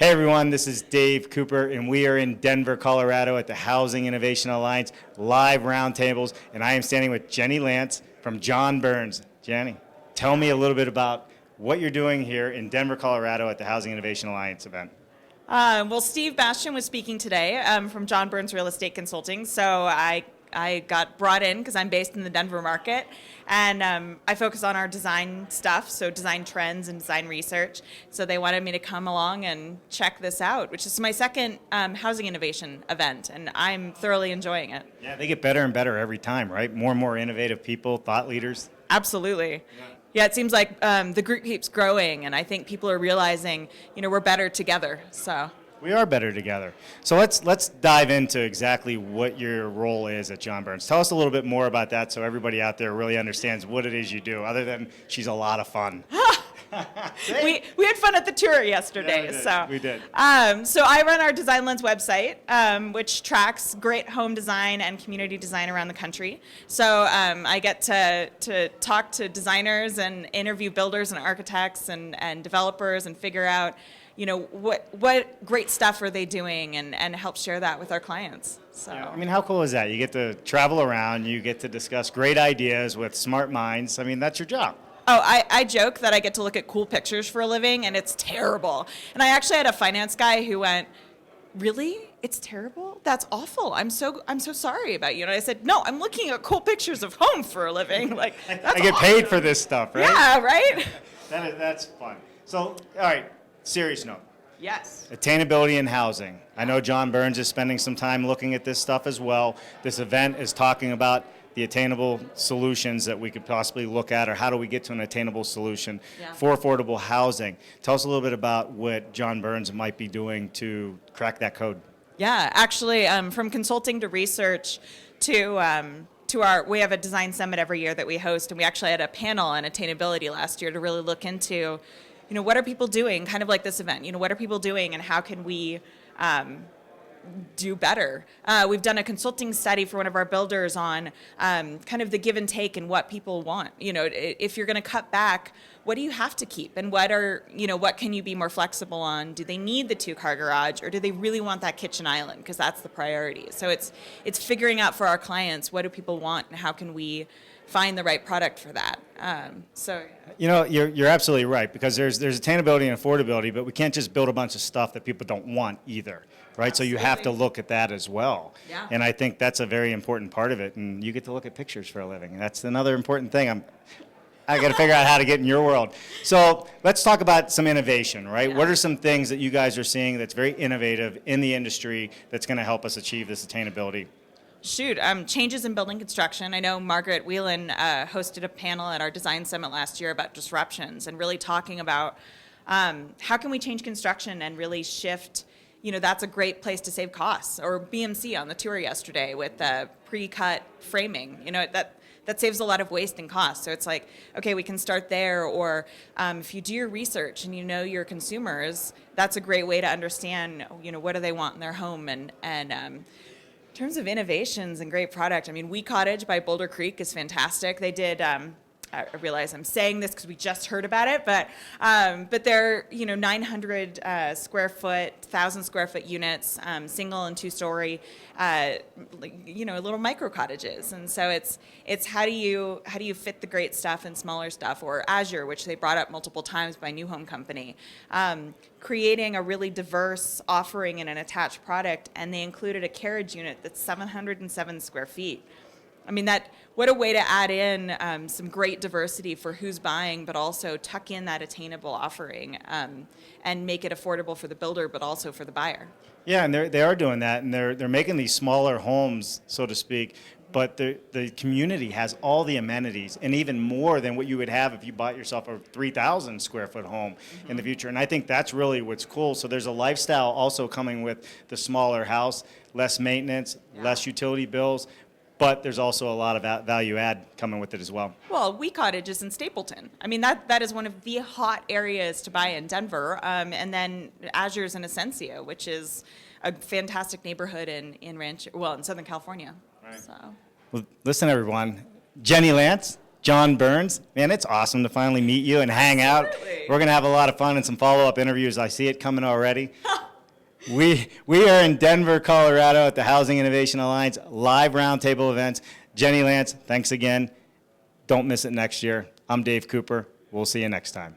Hey everyone, this is Dave Cooper, and we are in Denver, Colorado at the Housing Innovation Alliance live roundtables, and I am standing with Jenni Lantz from John Burns. Jenni, tell me a little bit about what you're doing here in Denver, Colorado at the Housing Innovation Alliance event. Well, Steve Bastian was speaking today from John Burns Real Estate Consulting, so I got brought in because I'm based in the Denver market, and I focus on our design stuff, so design trends and design research. So they wanted me to come along and check this out, which is my second housing innovation event, and I'm thoroughly enjoying it. Yeah, they get better and better every time, right? More and more innovative people, thought leaders. Absolutely. Yeah, it seems like the group keeps growing, and I think people are realizing, we're better together. So. We are better together. So let's dive into exactly what your role is at John Burns. Tell us a little bit more about that so everybody out there really understands what it is you do, other than she's a lot of fun. we had fun at the tour yesterday. Yeah, we did. So I run our Design Lens website, which tracks great home design and community design around the country. So I get to talk to designers and interview builders and architects and developers and figure out what great stuff are they doing and help share that with our clients. So. Yeah, I mean, how cool is that? You get to travel around, you get to discuss great ideas with smart minds. I mean, that's your job. Oh, I joke that I get to look at cool pictures for a living, and it's terrible. And I actually had a finance guy who went, "Really? It's terrible? That's awful. I'm so sorry about you." And I said, "No, I'm looking at cool pictures of home for a living. Like, that's I get paid for this stuff, right?" Yeah, right? That's fun. So, all right, serious note. Yes. Attainability in housing. I know John Burns is spending some time looking at this stuff as well. This event is talking about the attainable solutions that we could possibly look at, or how do we get to an attainable solution for affordable housing. Tell us a little bit about what John Burns might be doing to crack that code. Yeah, actually, from consulting to research to we have a design summit every year that we host, and we actually had a panel on attainability last year to really look into what are people doing, kind of like this event, what are people doing and how can we do better. We've done a consulting study for one of our builders on kind of the give and take and what people want. If you're going to cut back, what do you have to keep, and what can you be more flexible on? Do they need the 2-car garage, or do they really want that kitchen island? Because that's the priority. So it's figuring out for our clients, what do people want, and how can we find the right product for that. You're absolutely right, because there's attainability and affordability, but we can't just build a bunch of stuff that people don't want either, right? Absolutely. So you have to look at that as well. Yeah. And I think that's a very important part of it. And you get to look at pictures for a living. That's another important thing. I got to figure out how to get in your world. So let's talk about some innovation, right? Yeah. What are some things that you guys are seeing that's very innovative in the industry that's going to help us achieve this attainability? Changes in building construction. I know Margaret Whelan hosted a panel at our design summit last year about disruptions and really talking about how can we change construction and really shift. That's a great place to save costs. Or BMC on the tour yesterday with pre-cut framing. That saves a lot of waste and cost. So it's like, okay, we can start there. Or if you do your research and you know your consumers, that's a great way to understand, what do they want in their home. And in terms of innovations and great product, We Cottage by Boulder Creek is fantastic. They did, I realize I'm saying this because we just heard about it, but they're 900 square foot, 1,000 square foot units, single and 2-story, little micro cottages. And so it's how do you fit the great stuff and smaller stuff, or Azure, which they brought up multiple times by New Home Company, creating a really diverse offering in an attached product, and they included a carriage unit that's 707 square feet. What a way to add in some great diversity for who's buying, but also tuck in that attainable offering and make it affordable for the builder, but also for the buyer. Yeah, and they are doing that, and they're making these smaller homes, so to speak, but the community has all the amenities, and even more than what you would have if you bought yourself a 3,000 square foot home in the future. And I think that's really what's cool. So there's a lifestyle also coming with the smaller house, less maintenance, less utility bills, but there's also a lot of value add coming with it as well. Well, We Cottage is in Stapleton. That is one of the hot areas to buy in Denver. And then Azure's in Ascencio, which is a fantastic neighborhood in Southern California. Right. So. Well, listen, everyone. Jenni Lantz, John Burns. Man, it's awesome to finally meet you and hang out. We're going to have a lot of fun and some follow-up interviews. I see it coming already. We are in Denver, Colorado at the Housing Innovation Alliance live roundtable events. Jenni Lantz, thanks again. Don't miss it next year. I'm Dave Cooper. We'll see you next time.